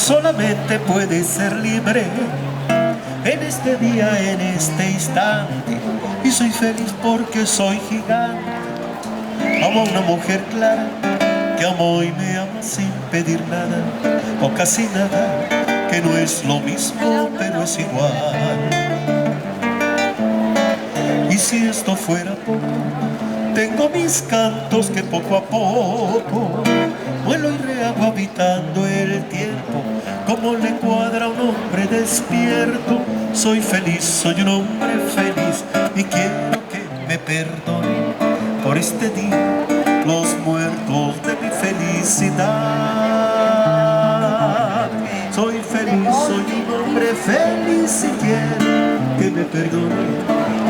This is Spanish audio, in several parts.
solamente puedes ser libre en este día, en este instante. Y soy feliz porque soy gigante. Amo a una mujer clara que amo y me ama sin pedir nada o casi nada, que no es lo mismo pero es igual. Y si esto fuera poco, tengo mis cantos que poco a poco vuelo y rehago habitando el tiempo, como le cuadra a un hombre despierto. Soy feliz, soy un hombre feliz y quiero que me perdone por este día los muertos de mi felicidad. Soy feliz, soy un hombre feliz y quiero que me perdone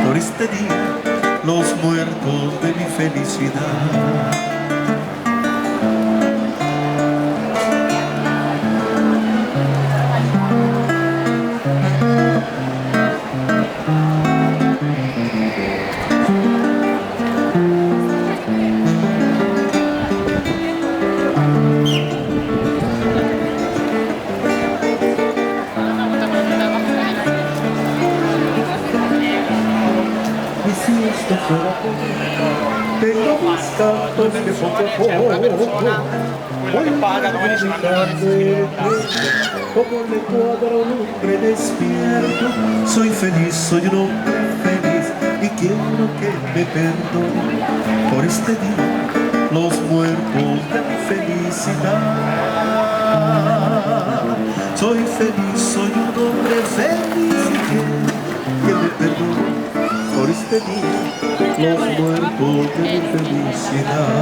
por este día los muertos de mi felicidad. Si esto fuera poco, tengo mis cantos que poco a poco voy pagando el tiempo, como le cuadra a un hombre despierto. Soy feliz, soy un hombre feliz y quiero que me perdone por este día los muertos de mi felicidad. Soy feliz, soy un hombre feliz y quiero que me perdone por este día los muertos de mi felicidad.